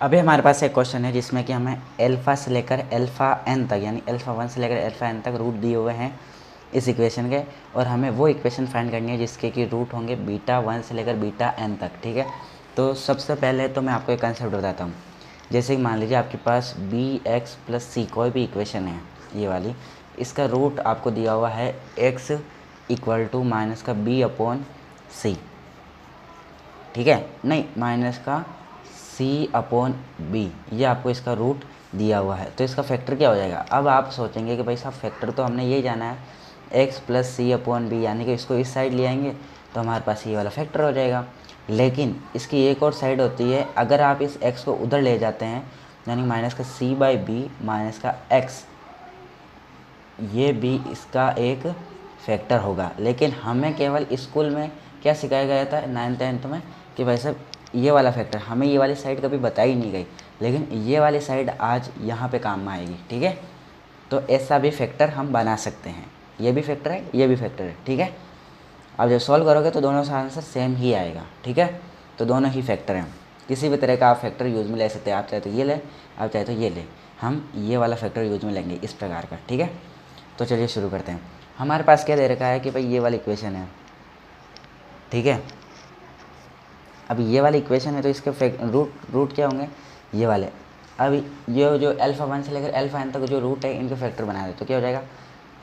अभी हमारे पास एक क्वेश्चन है जिसमें कि हमें अल्फ़ा से लेकर अल्फ़ा एन तक यानी अल्फ़ा 1 से लेकर अल्फ़ा एन तक रूट दिए हुए हैं इस इक्वेशन के, और हमें वो इक्वेशन फाइंड करनी है जिसके कि रूट होंगे बीटा 1 से लेकर बीटा एन तक। ठीक है, तो सबसे पहले तो मैं आपको एक कंसेप्ट बताता हूँ। जैसे कि मान लीजिए आपके पास बी एक्स प्लस सी कोई भी इक्वेशन है, ये वाली, इसका रूट आपको दिया हुआ है एक्स इक्वल टू माइनस का बी अपॉन सी। ठीक है, नहीं, माइनस का सी अपॉन बी, ये आपको इसका रूट दिया हुआ है। तो इसका फैक्टर क्या हो जाएगा? अब आप सोचेंगे कि भाई साहब फैक्टर तो हमने यही जाना है एक्स प्लस सी अपॉन बी, यानी कि इसको इस साइड ले आएंगे तो हमारे पास ये वाला फैक्टर हो जाएगा। लेकिन इसकी एक और साइड होती है, अगर आप इस एक्स को उधर ले जाते हैं यानी माइनस का सी बाई बी माइनस का एक्स, ये भी इसका एक फैक्टर होगा। लेकिन हमें केवल स्कूल में क्या सिखाया गया था 9th-10th में कि भाई साहब ये वाला फैक्टर, हमें ये वाली साइड कभी बताई नहीं गई, लेकिन ये वाली साइड आज यहाँ पे काम में आएगी। ठीक है, तो ऐसा भी फैक्टर हम बना सकते हैं, ये भी फैक्टर है, ये भी फैक्टर है। ठीक है, अब जब सॉल्व करोगे तो दोनों का आंसर सेम ही आएगा। ठीक है, तो दोनों ही फैक्टर हैं, किसी भी तरह का आप फैक्टर यूज़ में ले सकते हैं। आप चाहे तो ये लें, आप चाहे तो ये लें, हम ये वाला फैक्टर यूज़ में लेंगे इस प्रकार का। ठीक है, तो चलिए शुरू करते हैं। हमारे पास क्या दे रखा है कि भाई ये वाली इक्वेशन है। ठीक है, अब ये वाली इक्वेशन है तो इसके रूट क्या होंगे? ये वाले। अब ये जो अल्फ़ा 1 से लेकर अल्फ़ा एन तक जो रूट है इनके फैक्टर बना दे तो क्या हो जाएगा?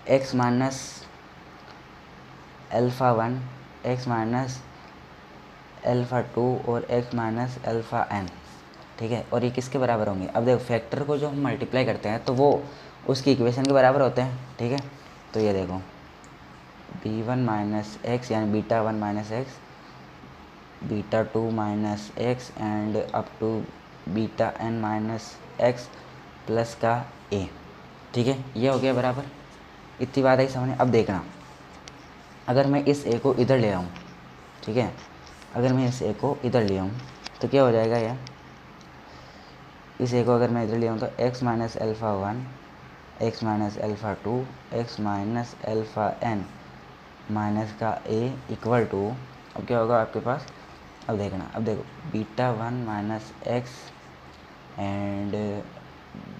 X minus alpha 1, X minus alpha 2 और एक्स माइनस अल्फ़ा एन। ठीक है, और ये किसके बराबर होंगे? अब देखो फैक्टर को जो हम मल्टीप्लाई करते हैं तो वो उसकी इक्वेशन के बराबर होते हैं। ठीक है, तो ये देखो b1 माइनस एक्स यानी beta 1 minus X, beta 2 minus X and up to beta n minus X plus का a। ठीक है, ये हो गया बराबर। इतनी बात आई समझ। अब देखना, अगर मैं इस a को इधर ले आऊँ, ठीक है, अगर मैं इस a को इधर ले आऊँ तो क्या हो जाएगा यार? इस a को अगर मैं इधर ले आऊँ तो x minus alpha 1, X minus alpha 2, X minus alpha N minus का a इक्वल टू, अब क्या होगा आपके पास? अब देखना, अब देखो beta 1 minus X and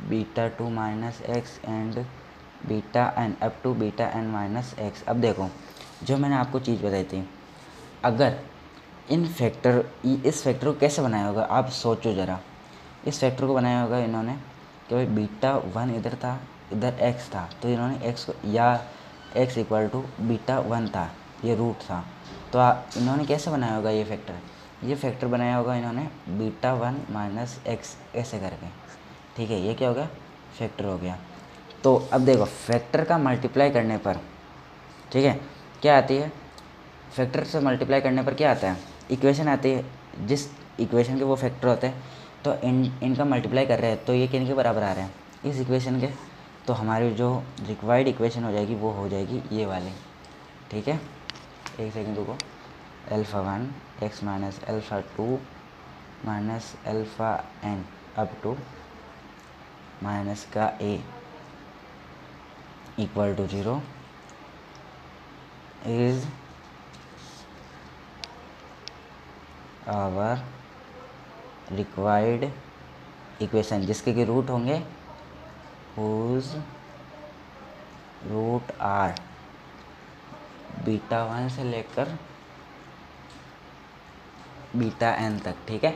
beta 2 minus X and beta N up to beta N minus X. अब देखो जो मैंने आपको चीज़ बताई थी, अगर इस फैक्टर को कैसे बनाया होगा आप सोचो ज़रा। इस फैक्टर को बनाया होगा इन्होंने कि भाई बीटा 1 इधर था, इधर x था, तो इन्होंने x को, या x इक्वल टू बीटा 1 था, ये रूट था, तो इन्होंने कैसे बनाया होगा ये फैक्टर बनाया होगा इन्होंने बीटा 1 माइनस एक्स ऐसे करके। ठीक है, ये क्या हो गया? फैक्टर हो गया। तो अब देखो फैक्टर का मल्टीप्लाई करने पर, ठीक है, क्या आती है? फैक्टर से मल्टीप्लाई करने पर क्या आता है? इक्वेशन आती है, जिस इक्वेशन के वो फैक्टर होते हैं, तो इनका मल्टीप्लाई कर रहे हैं तो ये किन के बराबर आ रहे हैं? इस इक्वेशन के। तो हमारी जो रिक्वायर्ड इक्वेशन हो जाएगी वो हो जाएगी ये वाली। ठीक है, एक सेकंड रुको। Alpha 1 X minus alpha 2 minus alpha N up to minus का a equal to 0 is our required equation, जिसके कि रूट होंगे हुज रूट आर बीटा 1 से लेकर बीटा n तक। ठीक है,